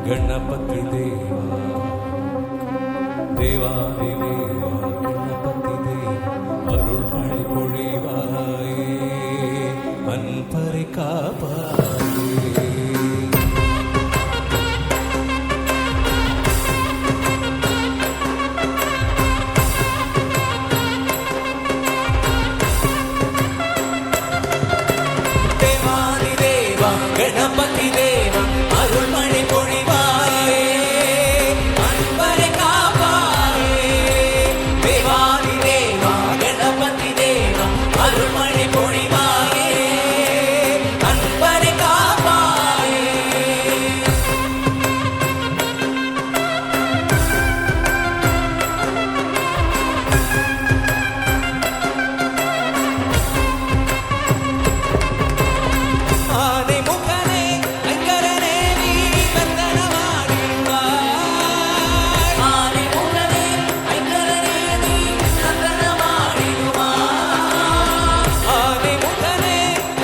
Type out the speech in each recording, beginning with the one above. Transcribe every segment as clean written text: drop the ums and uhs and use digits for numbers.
गणपति देवा देवादि देवा गणपति देवा अरुள் மழை பொழிவாயே அன்பரை காப்பாயே தேவாதி தேவா गणपति देवा अरुள் மழை பொழிவாயே அன்பரை காப்பாயே தேவாதி தேவா गणपति देवा அருள் மழை பொழிவாயே அன்பரை காப்பாயே ஆனை முகனே ஐங்கரனே நீ வந்தனமாடிடுவாய் ஆனை முகனே ஐங்கரனே நீ வந்தனமாடிடுவாய் ஆனை முகனே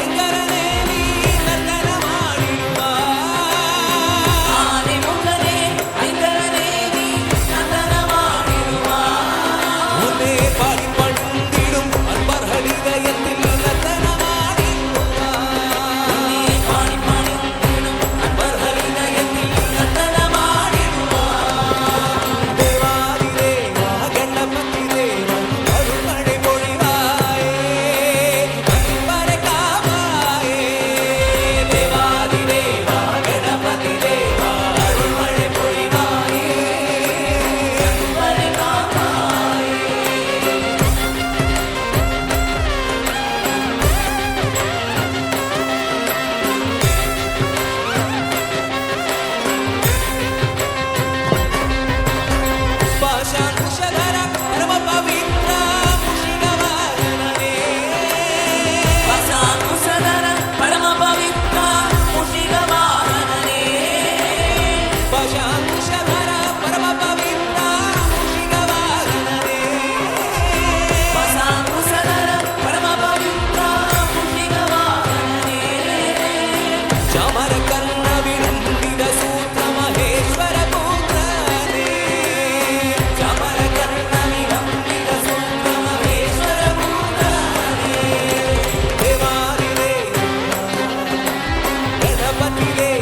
ஐங்கரனே நீ வந்தனமாடிடுவாய் ஆனை முகனே ஐங்கரனே நீ வந்தனமாடிடுவாய் உன்னை பாடி பணிந்திடும் அன்பர்கள் இதயத்தில் गणपति